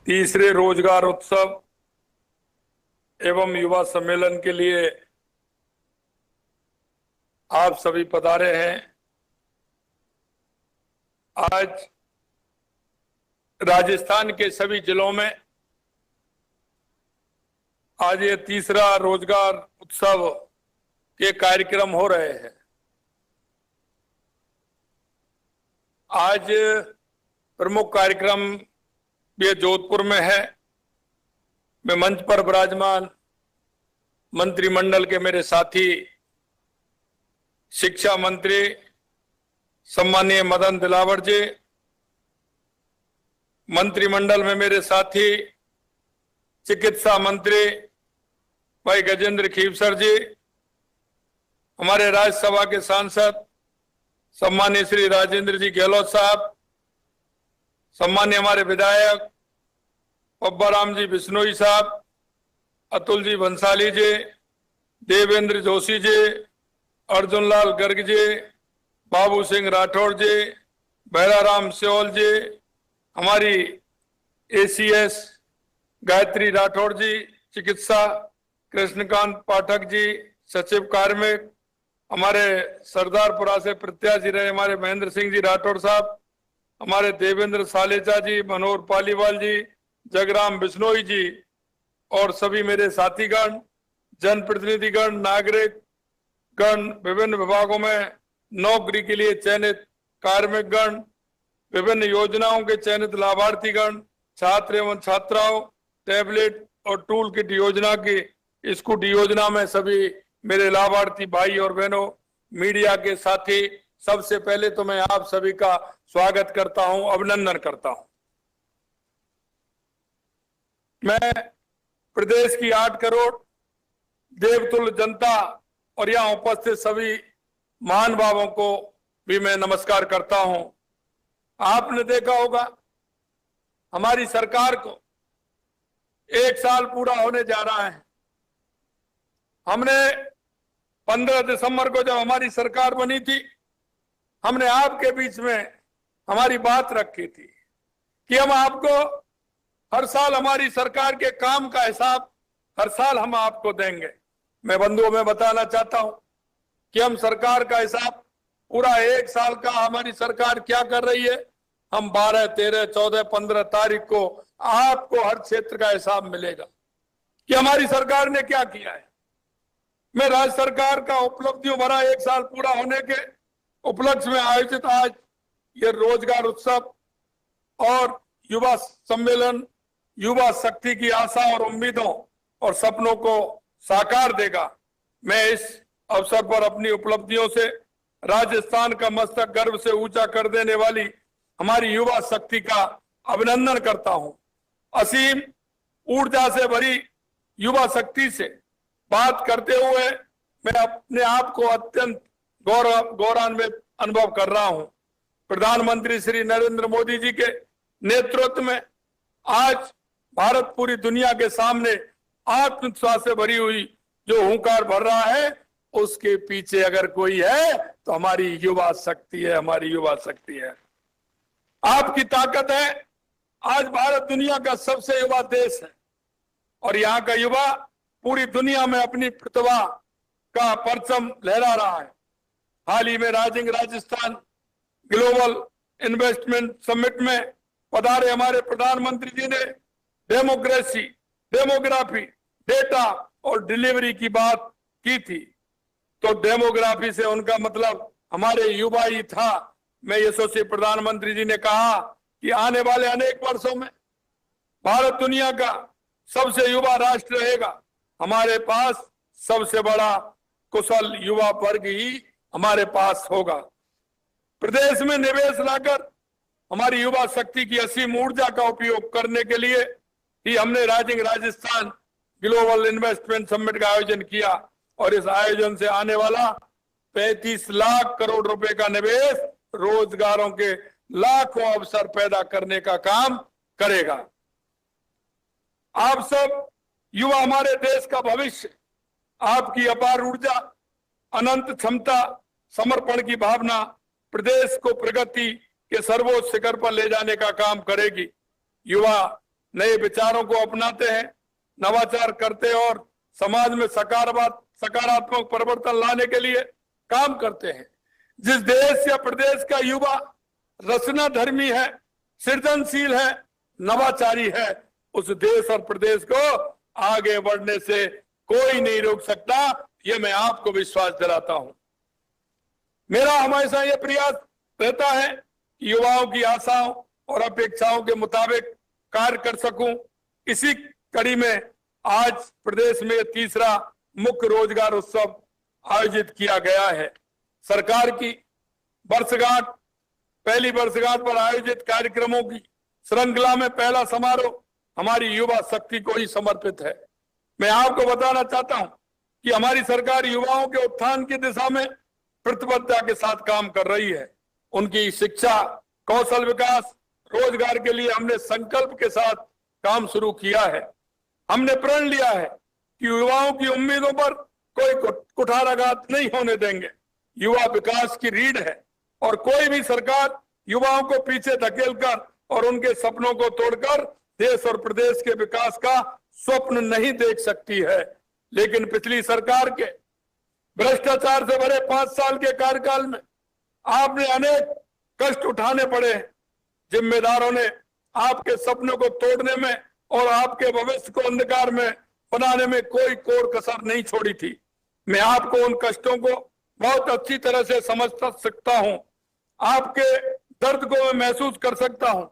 तीसरे रोजगार उत्सव एवं युवा सम्मेलन के लिए आप सभी पधारे हैं। आज राजस्थान के सभी जिलों में आज ये तीसरा रोजगार उत्सव के कार्यक्रम हो रहे हैं। आज प्रमुख कार्यक्रम ये जोधपुर में है। मैं मंच पर विराजमान मंत्रिमंडल के मेरे साथी शिक्षा मंत्री सम्मानीय मदन दिलावर जी, मंत्रिमंडल में मेरे साथी चिकित्सा मंत्री भाई गजेंद्र खीवसर जी, हमारे राज्यसभा के सांसद सम्मानीय श्री राजेंद्र जी गहलोत साहब, सम्मानीय हमारे विधायक पब्बाराम जी बिश्नोई साहब, अतुल जी भंसाली जी, देवेंद्र जोशी जी, अर्जुन लाल गर्ग जी, बाबू सिंह राठौड़ जी, भैराराम सियोल जी, हमारी एसीएस गायत्री राठौड़ जी चिकित्सा, कृष्णकांत पाठक जी सचिव कार्मिक, हमारे सरदारपुरा से प्रत्याशी रहे हमारे महेंद्र सिंह जी राठौड़ साहब, हमारे देवेंद्र सालेचा जी, मनोहर पालीवाल जी, जगराम बिश्नोई जी और सभी मेरे साथीगण, जनप्रतिनिधिगण, नागरिक गण, विभिन्न विभागों में नौकरी के लिए चयनित कार्मिक गण, विभिन्न योजनाओं के चयनित लाभार्थी गण, छात्र एवं छात्राओं, टैबलेट और टूल किट योजना की स्कूटी योजना में सभी मेरे लाभार्थी भाई और बहनों, मीडिया के साथी, सबसे पहले तो मैं आप सभी का स्वागत करता हूं, अभिनंदन करता हूं। मैं प्रदेश की 8 करोड़ देवतुल्य जनता और यहां उपस्थित सभी महान भावों को भी मैं नमस्कार करता हूं। आपने देखा होगा हमारी सरकार को 1 साल पूरा होने जा रहा है। हमने 15 दिसंबर को जब हमारी सरकार बनी थी, हमने आपके बीच में हमारी बात रखी थी कि हम आपको हर साल हमारी सरकार के काम का हिसाब हर साल हम आपको देंगे। मैं बंधुओं में बताना चाहता हूं कि हम सरकार का हिसाब पूरा 1 साल का हमारी सरकार क्या कर रही है, हम 12, 13, 14, 15 तारीख को आपको हर क्षेत्र का हिसाब मिलेगा कि हमारी सरकार ने क्या किया है। मैं राज्य सरकार का उपलब्धियों भरा 1 साल पूरा होने के उपलक्ष्य में आयोजित आज ये रोजगार उत्सव और युवा सम्मेलन युवा शक्ति की आशा और उम्मीदों और सपनों को साकार देगा। मैं इस अवसर पर अपनी उपलब्धियों से राजस्थान का मस्तक गर्व से ऊंचा कर देने वाली हमारी युवा शक्ति का अभिनंदन करता हूं। असीम ऊर्जा से भरी युवा शक्ति से बात करते हुए मैं अपने आप को अत्यंत गौरवान्वित अनुभव कर रहा हूं। प्रधानमंत्री श्री नरेंद्र मोदी जी के नेतृत्व में आज भारत पूरी दुनिया के सामने आत्मविश्वास से भरी हुई जो हुंकार भर रहा है, उसके पीछे अगर कोई है तो हमारी युवा शक्ति है, हमारी युवा शक्ति है। आपकी ताकत है। आज भारत दुनिया का सबसे युवा देश है और यहाँ का युवा पूरी दुनिया में अपनी प्रतिभा का परचम लहरा रहा है। हाल ही में rising Rajasthan global investment summit में पधारे हमारे प्रधानमंत्री जी ने डेमोक्रेसी, डेमोग्राफी, डेटा और डिलीवरी की बात की थी। तो डेमोग्राफी से उनका मतलब हमारे युवा ही था। मैं यशस्वी प्रधानमंत्री जी ने कहा कि आने वाले अनेक वर्षों में भारत दुनिया का सबसे युवा राष्ट्र रहेगा। हमारे पास सबसे बड़ा कुशल युवा वर्ग ही हमारे पास होगा। प्रदेश में निवेश लाकर हमारी युवा शक्ति की असीम ऊर्जा का उपयोग करने के लिए ही हमने rising Rajasthan global investment summit का आयोजन किया और इस आयोजन से आने वाला 35 लाख करोड़ रुपए का निवेश रोजगारों के लाखों अवसर पैदा करने का काम करेगा। आप सब युवा हमारे देश का भविष्य, आपकी अपार ऊर्जा, अनंत क्षमता, समर्पण की भावना प्रदेश को प्रगति के सर्वोच्च शिखर पर ले जाने का काम करेगी। युवा नए विचारों को अपनाते हैं, नवाचार करते हैं और समाज में सकारात्मक परिवर्तन लाने के लिए काम करते हैं। जिस देश या प्रदेश का युवा रचनाधर्मी है, सृजनशील है, नवाचारी है, उस देश और प्रदेश को आगे बढ़ने से कोई नहीं रोक सकता। ये मैं आपको विश्वास दिलाता हूं। मेरा हमेशा यह प्रयास रहता है कि युवाओं की आशाओं और अपेक्षाओं के मुताबिक कार्य कर सकूं। इसी कड़ी में आज प्रदेश में तीसरा मुख्य रोजगार उत्सव आयोजित किया गया है। सरकार की वर्षगांठ, पहली वर्षगांठ पर आयोजित कार्यक्रमों की श्रृंखला में पहला समारोह हमारी युवा शक्ति को ही समर्पित है। मैं आपको बताना चाहता हूं कि हमारी सरकार युवाओं के उत्थान की दिशा में प्रतिबद्धता के साथ काम कर रही है। उनकी शिक्षा, कौशल विकास, रोजगार के लिए हमने संकल्प के साथ काम शुरू किया है। हमने प्रण लिया है कि युवाओं की उम्मीदों पर कोई कुठाराघात नहीं होने देंगे। युवा विकास की रीढ़ है और कोई भी सरकार युवाओं को पीछे धकेलकर और उनके सपनों को तोड़कर देश और प्रदेश के विकास का स्वप्न नहीं देख सकती है। लेकिन पिछली सरकार के भ्रष्टाचार से भरे 5 साल के कार्यकाल में आपने अनेक कष्ट उठाने पड़े। जिम्मेदारों ने आपके सपनों को तोड़ने में और आपके भविष्य को अंधकार में बनाने में कोई कोर कसर नहीं छोड़ी थी। मैं आपको उन कष्टों को बहुत अच्छी तरह से समझ सकता हूं। आपके दर्द को मैं महसूस कर सकता हूं।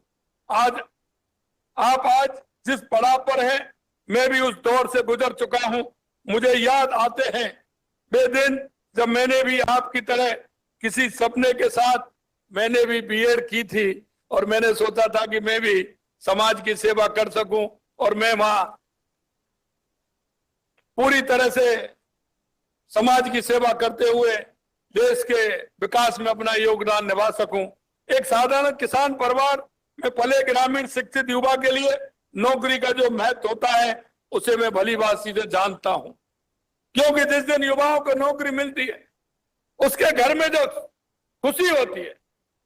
आप आज जिस पड़ाव पर हैं, मैं भी उस दौर से गुजर चुका हूं। मुझे याद आते हैं वे दिन जब मैंने भी आपकी तरह किसी सपने के साथ मैंने भी बीएड की थी और मैंने सोचा था कि मैं भी समाज की सेवा कर सकूं और मैं वहां पूरी तरह से समाज की सेवा करते हुए देश के विकास में अपना योगदान निभा सकूं। एक साधारण किसान परिवार में पले ग्रामीण शिक्षित युवा के लिए नौकरी का जो महत्व होता है उसे मैं भली भांति से जानता हूं, क्योंकि जिस दिन युवाओं को नौकरी मिलती है उसके घर में जो खुशी होती है,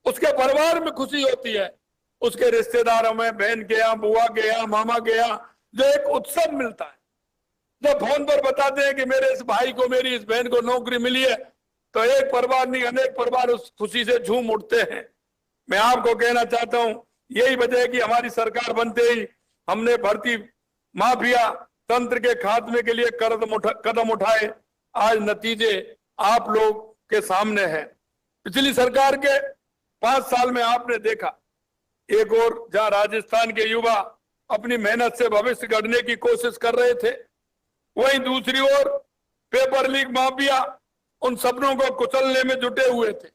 उसके परिवार में खुशी होती है, उसके रिश्तेदारों में बहन के यहाँ, बुआ के यहाँ, मामा के यहाँ जो एक उत्सव मिलता है, जब फोन पर बताते हैं कि मेरे इस भाई को, मेरी इस बहन को नौकरी मिली है, तो एक परिवार नहीं अनेक परिवार उस खुशी से झूम उठते हैं। मैं आपको कहना चाहता हूं, यही वजह है कि हमारी सरकार बनते ही हमने भर्ती माफिया तंत्र के खात्मे के लिए कदम उठाए। आज नतीजे आप लोग के सामने हैं। पिछली सरकार के 5 साल में आपने देखा, एक और जहां राजस्थान के युवा अपनी मेहनत से भविष्य गढ़ने की कोशिश कर रहे थे, वहीं दूसरी ओर पेपर लीक माफिया उन सपनों को कुचलने में जुटे हुए थे।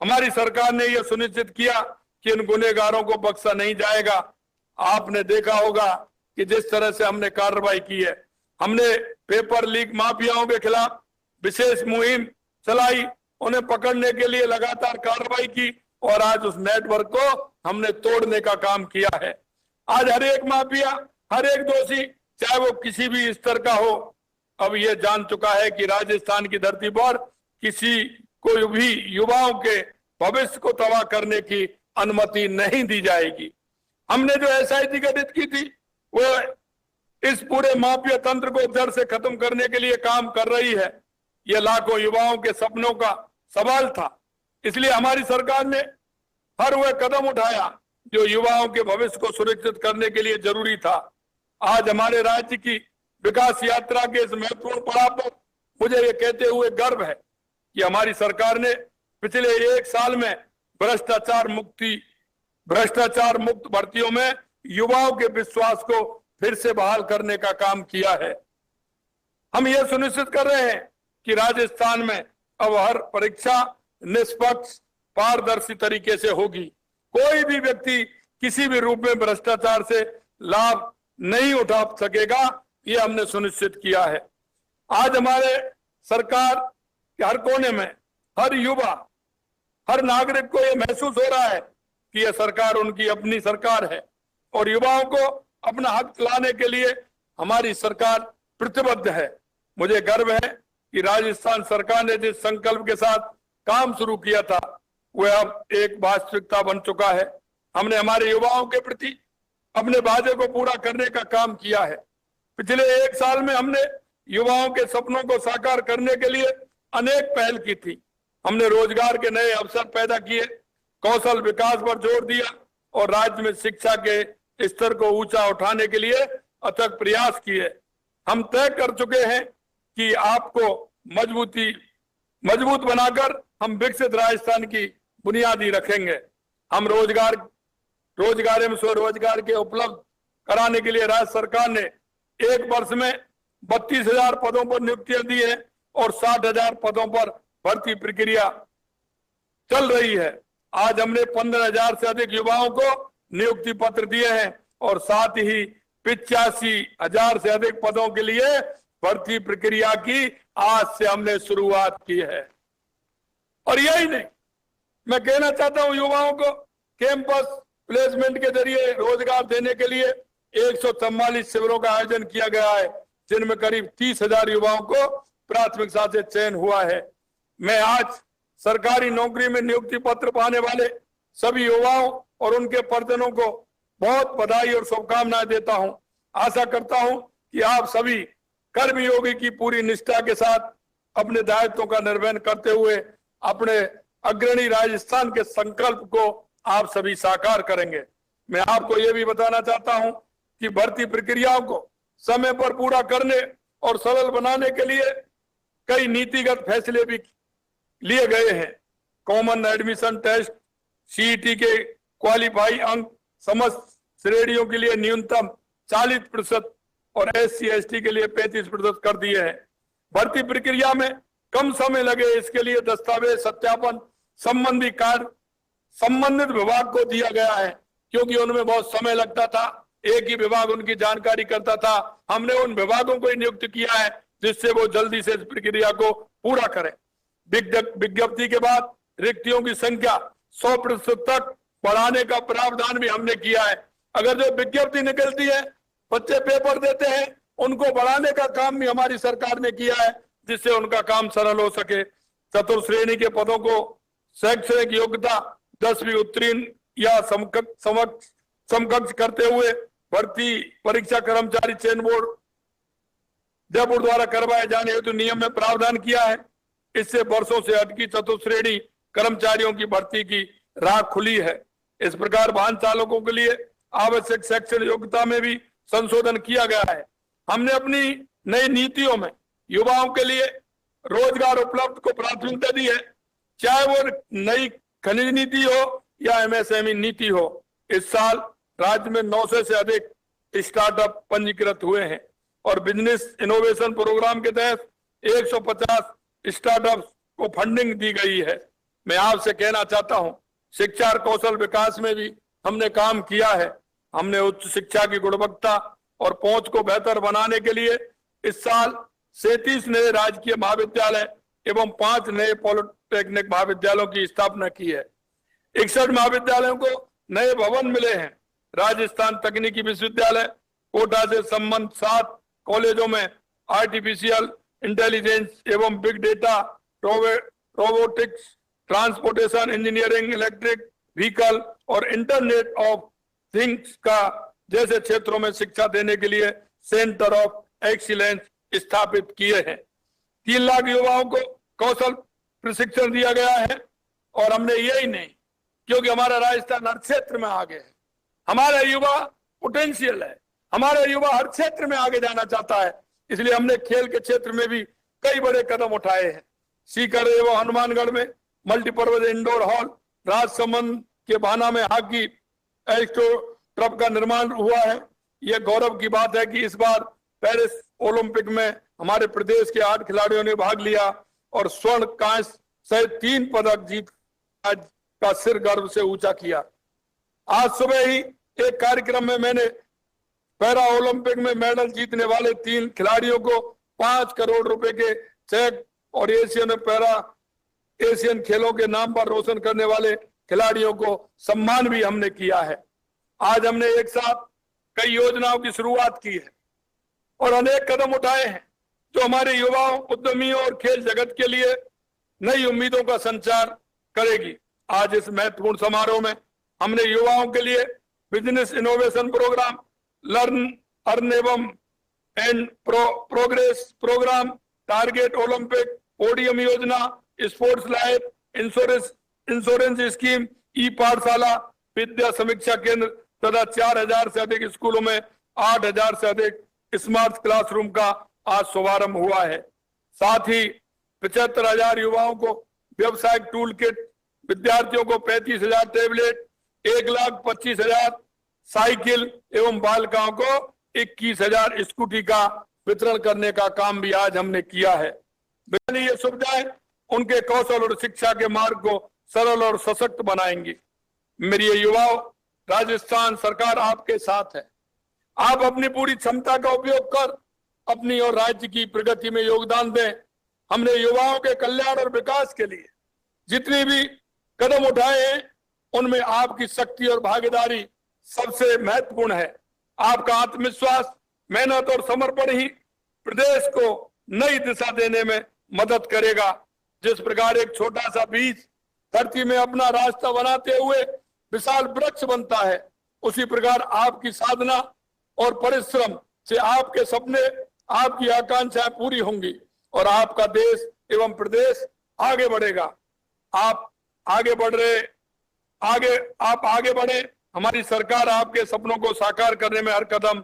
हमारी सरकार ने यह सुनिश्चित किया कि इन गुनहगारों को बख्शा नहीं जाएगा। आपने देखा होगा कि जिस तरह से हमने कार्रवाई की है, हमने पेपर लीक माफियाओं के खिलाफ विशेष मुहिम चलाई, उन्हें पकड़ने के लिए लगातार कार्रवाई की और आज उस नेटवर्क को हमने तोड़ने का काम किया है। आज हर एक माफिया, हर एक दोषी, चाहे वो किसी भी स्तर का हो, अब ये जान चुका है कि राजस्थान की धरती पर किसी को भी युवाओं के भविष्य को तबाह करने की अनुमति नहीं दी जाएगी। हमने जो एसआईटी गठित की थी वो इस पूरे माफिया तंत्र को जड़ से खत्म करने के लिए काम कर रही है। ये लाखों युवाओं के सपनों का सवाल था, इसलिए हमारी सरकार ने हर वह कदम उठाया जो युवाओं के भविष्य को सुरक्षित करने के लिए जरूरी था। आज हमारे राज्य की विकास यात्रा के इस महत्वपूर्ण पड़ाव पर मुझे ये कहते हुए गर्व है कि हमारी सरकार ने पिछले 1 साल में भ्रष्टाचार मुक्त भर्तियों में युवाओं के विश्वास को फिर से बहाल करने का काम किया है। हम यह सुनिश्चित कर रहे हैं कि राजस्थान में अब हर परीक्षा निष्पक्ष, पारदर्शी तरीके से होगी। कोई भी व्यक्ति किसी भी रूप में भ्रष्टाचार से लाभ नहीं उठा सकेगा, ये हमने सुनिश्चित किया है। आज हमारे सरकार के हर कोने में हर युवा, हर नागरिक को यह महसूस हो रहा है कि यह सरकार उनकी अपनी सरकार है और युवाओं को अपना हक लाने के लिए हमारी सरकार प्रतिबद्ध है। मुझे गर्व है कि राजस्थान सरकार ने जिस संकल्प के साथ काम शुरू किया था वह अब एक वास्तविकता बन चुका है। हमने हमारे युवाओं के प्रति अपने वादे को पूरा करने का काम किया है। पिछले 1 साल में हमने युवाओं के सपनों को साकार करने के लिए अनेक पहल की थी। हमने रोजगार के नए अवसर पैदा किए, कौशल विकास पर जोर दिया और राज्य में शिक्षा के स्तर को ऊंचा उठाने के लिए अथक प्रयास किए। हम तय कर चुके हैं कि आपको मजबूत बनाकर हम विकसित राजस्थान की बुनियादी रखेंगे। हम रोजगार एवं स्वरोजगार के उपलब्ध कराने के लिए राज्य सरकार ने 1 वर्ष में 32,000 पदों पर नियुक्तियां दी है और 60,000 पदों पर भर्ती प्रक्रिया चल रही है। आज हमने 15,000 से अधिक युवाओं को नियुक्ति पत्र दिए हैं और साथ ही 85,000 से अधिक पदों के लिए भर्ती प्रक्रिया की आज से हमने शुरुआत की है। और यही नहीं, मैं कहना चाहता हूं युवाओं को कैंपस प्लेसमेंट के जरिए रोजगार देने के लिए 144 शिविरों का आयोजन किया गया है, जिनमें करीब 30,000 युवाओं को प्राथमिकता से चयन हुआ है। मैं आज सरकारी नौकरी में नियुक्ति पत्र पाने वाले सभी युवाओं और उनके परिजनों को बहुत बधाई और शुभकामनाएं देता हूं। आशा करता हूं कि आप सभी कर्मयोगी की पूरी निष्ठा के साथ अपने दायित्वों का निर्वहन करते हुए अपने अग्रणी राजस्थान के संकल्प को आप सभी साकार करेंगे। मैं आपको यह भी बताना चाहता हूं कि भर्ती प्रक्रियाओं को समय पर पूरा करने और सरल बनाने के लिए कई नीतिगत फैसले भी लिए गए हैं। कॉमन एडमिशन टेस्ट, सीईटी के क्वालिफाई अंक समस्त श्रेणियों के लिए न्यूनतम 40% और SC/ST के लिए 35% कर दिए हैं। भर्ती प्रक्रिया में कम समय लगे इसके लिए दस्तावेज सत्यापन संबंधी कार्य संबंधित विभाग को दिया गया है, क्योंकि उनमें बहुत समय लगता था। एक ही विभाग उनकी जानकारी करता था। हमने उन विभागों को ही नियुक्त किया है जिससे वो जल्दी से इस प्रक्रिया को पूरा करें। विज्ञप्ति के बाद रिक्तियों की संख्या 100% तक बढ़ाने का प्रावधान भी हमने किया है। अगर जो विज्ञप्ति निकलती है, बच्चे पेपर देते हैं, उनको बढ़ाने का काम भी हमारी सरकार ने किया है, जिससे उनका काम सरल हो सके। चतुर्थ श्रेणी के पदों को शैक्षणिक योग्यता 10वीं उत्तीर्ण या समकक्ष करते हुए भर्ती परीक्षा कर्मचारी चयन बोर्ड जयपुर द्वारा करवाए जाने हेतु नियम में प्रावधान किया है। इससे वर्षों से अटकी चतुर्थ श्रेणी कर्मचारियों की भर्ती की राह खुली है। इस प्रकार वाहन चालकों के लिए आवश्यक शैक्षणिक योग्यता में भी संशोधन किया गया है। हमने अपनी नई नीतियों में युवाओं के लिए रोजगार उपलब्ध को प्राथमिकता दी है, चाहे वो नई खनिज नीति हो या MSME नीति हो। इस साल राज्य में 900 से अधिक स्टार्टअप पंजीकृत हुए हैं और बिजनेस इनोवेशन प्रोग्राम के तहत 150 स्टार्टअप्स को फंडिंग दी गई है। मैं आपसे कहना चाहता हूं, शिक्षा और कौशल विकास में भी हमने काम किया है। हमने उच्च शिक्षा की गुणवत्ता और पहुंच को बेहतर बनाने के लिए इस साल 37 नए राजकीय महाविद्यालय एवं 5 नए पॉलिटेक्निक महाविद्यालयों की स्थापना की है। 61 महाविद्यालयों को नए भवन मिले हैं। राजस्थान तकनीकी विश्वविद्यालय कोटा से संबंध 7 कॉलेजों में आर्टिफिशियल इंटेलिजेंस एवं big data, robotics, transportation engineering, electric vehicle और इंटरनेट ऑफ थिंग्स का जैसे क्षेत्रों में शिक्षा देने के लिए सेंटर ऑफ एक्सीलेंस स्थापित किए हैं। 3 लाख युवाओं को कौशल प्रशिक्षण दिया गया है। और हमने यही नहीं, क्योंकि हमारा राजस्थान हर क्षेत्र में आगे है, हमारा युवा पोटेंशियल है, हमारा युवा हर क्षेत्र में आगे जाना चाहता है, इसलिए हमने खेल के क्षेत्र में भी कई बड़े कदम उठाए हैं। सीकर एवं हनुमानगढ़ में मल्टीपर्पज इंडोर हॉल, राजसमंद के भाना में हॉकी एस्ट्रोटर्फ का निर्माण हुआ है। यह गौरव की बात है कि इस बार पेरिस ओलंपिक में हमारे प्रदेश के 8 खिलाड़ियों ने भाग लिया और स्वर्ण, कांस्य सहित 3 पदक जीत आज का सिर गर्व से ऊंचा किया। आज सुबह ही एक कार्यक्रम में मैंने पैरा ओलंपिक में मेडल जीतने वाले 3 खिलाड़ियों को 5 करोड़ रुपए के चेक और एशियन खेलों के नाम पर रोशन करने वाले खिलाड़ियों को सम्मान भी हमने किया है। आज हमने एक साथ कई योजनाओं की शुरुआत की है और अनेक कदम उठाए हैं जो हमारे युवाओं, उद्यमियों और खेल जगत के लिए नई उम्मीदों का संचार करेगी। आज इस महत्वपूर्ण समारोह में हमने युवाओं के लिए business innovation program, learn earn एवं and progress program, target Olympic, podium योजना, sports life insurance scheme, E Pathshala, Vidya समीक्षा केंद्र तथा 4000 से अधिक स्कूलों में 8000 से अधिक स्मार्ट क्लासरूम का आज शुभारंभ हुआ है। साथ ही 75,000 युवाओं को व्यवसायिक टूल किट, विद्यार्थियों को 35,000 टैबलेट, 1,25,000 साइकिल एवं बालिकाओं को 21,000 स्कूटी का वितरण करने का काम भी आज हमने किया है। ये सुविधाएं उनके कौशल और शिक्षा के मार्ग को सरल और सशक्त बनाएंगी। मेरी ये युवाओं, राजस्थान सरकार आपके साथ है। आप अपनी पूरी क्षमता का उपयोग कर अपनी और राज्य की प्रगति में योगदान दें। हमने युवाओं के कल्याण और विकास के लिए जितनी भी कदम उठाए हैं उनमें आपकी शक्ति और भागीदारी सबसे महत्वपूर्ण है। आपका आत्मविश्वास, मेहनत और समर्पण ही प्रदेश को नई दिशा देने में मदद करेगा। जिस प्रकार एक छोटा सा बीज धरती में अपना रास्ता बनाते हुए विशाल वृक्ष बनता है, उसी प्रकार आपकी साधना और परिश्रम से आपके सपने, आपकी आकांक्षाएं पूरी होंगी और आपका देश एवं प्रदेश आगे बढ़ेगा। आप आगे बढ़े। हमारी सरकार आपके सपनों को साकार करने में हर कदम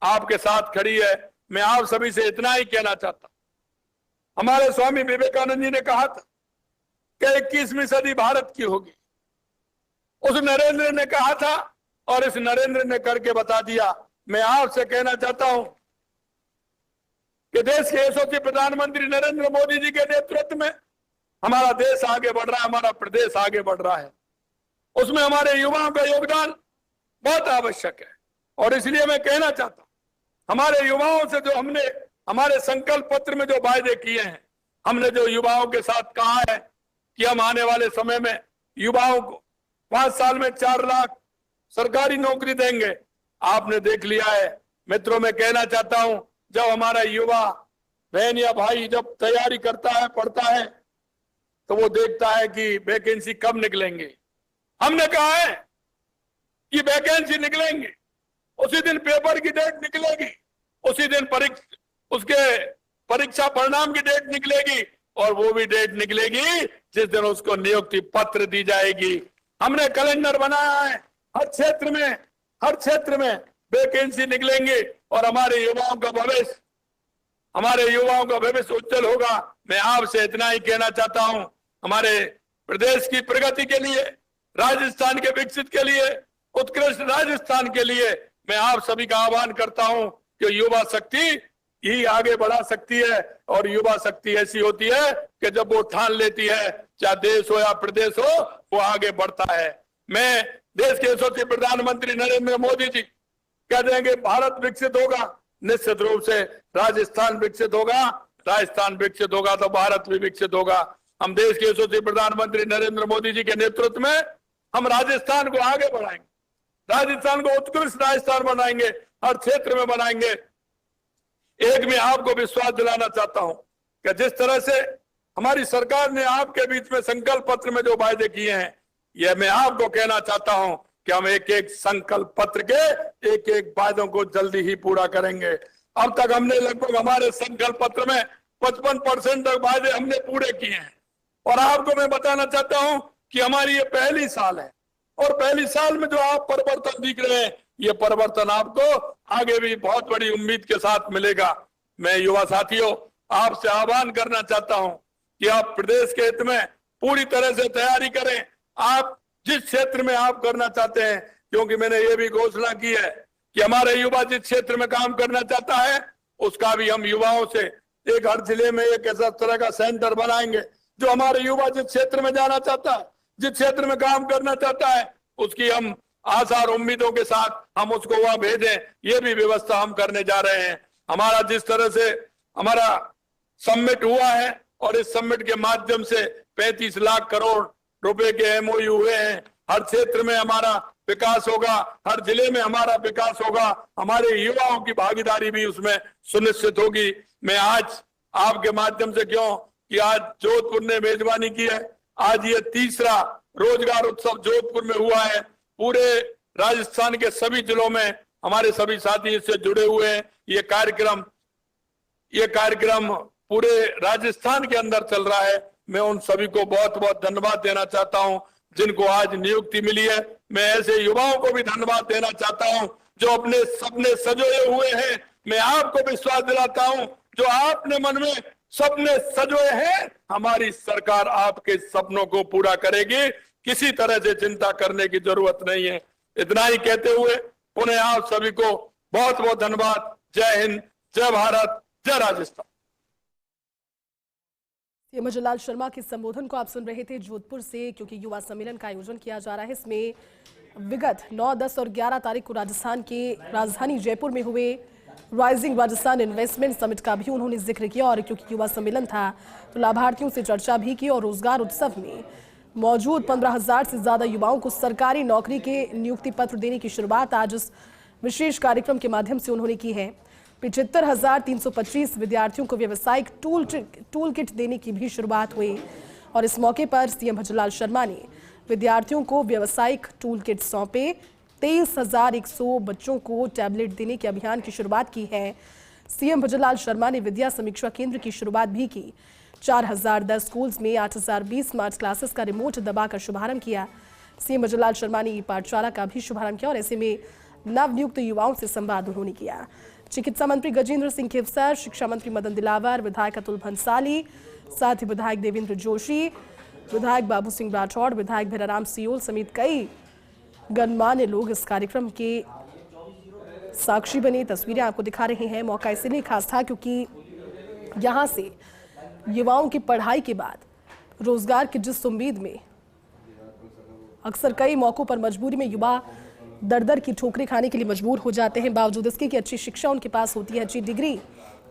आपके साथ खड़ी है। मैं आप सभी से इतना ही कहना चाहता हूं, हमारे स्वामी विवेकानंद जी ने कहा था कि 21वीं सदी भारत की होगी। उस नरेंद्र ने कहा था और इस नरेंद्र ने करके बता दिया। मैं आपसे कहना चाहता हूं कि देश के यशस्वी प्रधानमंत्री नरेंद्र मोदी जी के नेतृत्व में हमारा देश आगे बढ़ रहा है, हमारा प्रदेश आगे बढ़ रहा है। उसमें हमारे युवाओं का योगदान बहुत आवश्यक है और इसलिए मैं कहना चाहता हूं, हमारे युवाओं से जो हमने हमारे संकल्प पत्र में जो वायदे किए हैं, हमने जो युवाओं के साथ कहा है कि हम आने वाले समय में युवाओं को 5 साल में 4 लाख सरकारी नौकरी देंगे, आपने देख लिया है। मित्रों, मैं कहना चाहता हूं, जब हमारा युवा बहन या भाई जब तैयारी करता है, पढ़ता है, तो वो देखता है कि वैकेंसी कब निकलेंगे। हमने कहा है कि वैकेंसी निकलेंगे, उसी दिन पेपर की डेट निकलेगी, उसी दिन परीक्षा परिणाम की डेट निकलेगी और वो भी डेट निकलेगी जिस दिन उसको नियुक्ति पत्र दी जाएगी। हमने कैलेंडर बनाया है, हर क्षेत्र में वैकेंसी निकलेंगे और हमारे युवाओं का भविष्य उज्जवल होगा। मैं आपसे इतना ही कहना चाहता हूं, हमारे प्रदेश की प्रगति के लिए, राजस्थान के विकसित के लिए, उत्कृष्ट राजस्थान के लिए मैं आप सभी का आह्वान करता हूं कि युवा शक्ति ही आगे बढ़ा सकती है और युवा शक्ति ऐसी होती है कि जब वो ठान लेती है, चाहे देश हो या प्रदेश हो, वो आगे बढ़ता है। मैं देश के यशस्वी प्रधानमंत्री नरेंद्र मोदी जी कहते हैं कि भारत विकसित होगा, निश्चित रूप से राजस्थान विकसित होगा, राजस्थान विकसित होगा तो भारत भी विकसित होगा। हम देश के यशस्वी प्रधानमंत्री नरेंद्र मोदी जी के नेतृत्व में हम राजस्थान को आगे बढ़ाएंगे, राजस्थान को उत्कृष्ट राजस्थान बनाएंगे, हर क्षेत्र में बनाएंगे। एक मैं आपको विश्वास दिलाना चाहता हूं कि जिस तरह से हमारी सरकार ने आपके बीच में संकल्प पत्र में जो वायदे किए हैं, यह मैं आपको कहना चाहता हूं कि हम एक एक संकल्प पत्र के एक एक वायदों को जल्दी ही पूरा करेंगे। अब तक हमने लगभग हमारे संकल्प पत्र में 55% तक वायदे हमने पूरे किए हैं और आपको मैं बताना चाहता हूं कि हमारी ये पहली साल है और पहली साल में जो आप परिवर्तन दिख रहे हैं, ये परिवर्तन आपको आगे भी बहुत बड़ी उम्मीद के साथ मिलेगा। मैं युवा साथियों आपसे आह्वान करना चाहता हूं कि आप प्रदेश के हित में पूरी तरह से तैयारी करें। आप जिस क्षेत्र में आप करना चाहते हैं, क्योंकि मैंने ये भी घोषणा की है कि हमारे युवा जिस क्षेत्र में काम करना चाहता है, उसका भी हम युवाओं से एक हर जिले में एक ऐसा तरह का सेंटर बनाएंगे जो हमारे युवा जिस क्षेत्र में जाना चाहता है, जिस क्षेत्र में काम करना चाहता है, उसकी हम आशा और उम्मीदों के साथ हम उसको वहां भेजें। ये भी व्यवस्था हम करने जा रहे हैं। हमारा जिस तरह से हमारा समिट हुआ है और इस समिट के माध्यम से 35 लाख करोड़ रुपए के एमओयू हुए हैं, हर क्षेत्र में हमारा विकास होगा, हर जिले में हमारा विकास होगा, हमारे युवाओं की भागीदारी भी उसमें सुनिश्चित होगी। मैं आज आपके माध्यम से कि आज जोधपुर ने मेजबानी की है, आज ये तीसरा रोजगार उत्सव जोधपुर में हुआ है। पूरे राजस्थान के सभी जिलों में हमारे सभी साथी इससे जुड़े हुए हैं। ये कार्यक्रम पूरे राजस्थान के अंदर चल रहा है। मैं उन सभी को बहुत बहुत धन्यवाद देना चाहता हूं जिनको आज नियुक्ति मिली है। मैं ऐसे युवाओं को भी धन्यवाद देना चाहता हूं जो अपने सपने सजोए हुए हैं। मैं आपको विश्वास दिलाता हूं जो आपने मन में सपने सजोए हैं, हमारी सरकार आपके सपनों को पूरा करेगी। किसी तरह से चिंता करने की जरूरत नहीं है। इतना ही कहते हुए पुनः आप सभी को बहुत बहुत धन्यवाद। जय हिंद, जय भारत, जय राजस्थान। सीएम भजनलाल शर्मा के संबोधन को आप सुन रहे थे जोधपुर से, क्योंकि युवा सम्मेलन का आयोजन किया जा रहा है। इसमें विगत 9, 10 और 11 तारीख को राजस्थान के राजधानी जयपुर में हुए राइजिंग राजस्थान इन्वेस्टमेंट समिट का भी उन्होंने जिक्र किया। और क्योंकि युवा सम्मेलन था तो लाभार्थियों से चर्चा भी की और रोजगार उत्सव में मौजूद 15,000 से ज्यादा युवाओं को सरकारी नौकरी के नियुक्ति पत्र देने की शुरुआत आज इस विशेष कार्यक्रम के माध्यम से उन्होंने की है। 75,325 विद्यार्थियों को व्यावसायिक टूल किट देने की भी शुरुआत हुई। और इस मौके पर सीएम भजनलाल शर्मा ने विद्यार्थियों को व्यावसायिक टूल किट सौंपे। 23,100 बच्चों को टैबलेट देने के अभियान की शुरुआत की है। सीएम भजनलाल शर्मा ने विद्या समीक्षा केंद्र की शुरुआत भी की। 4,010 स्कूल्स में 8,020 स्मार्ट क्लासेस का रिमोट दबाकर शुभारंभ किया। सीएम भजनलाल शर्मा ने ई पाठशाला का भी शुभारंभ किया और ऐसे में नवनियुक्त युवाओं से संवाद उन्होंने किया। चिकित्सा मंत्री गजेंद्र सिंह खेवसर, शिक्षा मंत्री मदन दिलावर, विधायक अतुल भंसाली, साथ ही विधायक देवेंद्र जोशी, विधायक बाबू सिंह राठौड़, विधायक भैराराम सियोल समेत कई गणमान्य लोग इस कार्यक्रम के साक्षी बने। तस्वीरें आपको दिखा रहे हैं। मौका इसलिए खास था क्योंकि यहाँ से युवाओं की पढ़ाई के बाद रोजगार की जिस उम्मीद में अक्सर कई मौकों पर मजबूरी में युवा दर की ठोकरें खाने के लिए मजबूर हो जाते हैं, बावजूद इसके कि अच्छी शिक्षा उनके पास होती है, अच्छी डिग्री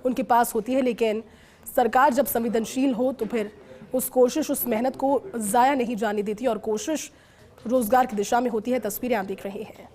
उनके पास होती है, लेकिन सरकार जब संवेदनशील हो तो फिर उस कोशिश, उस मेहनत को जाया नहीं जाने देती और कोशिश रोजगार की दिशा में होती है। तस्वीरें आप देख रहे हैं।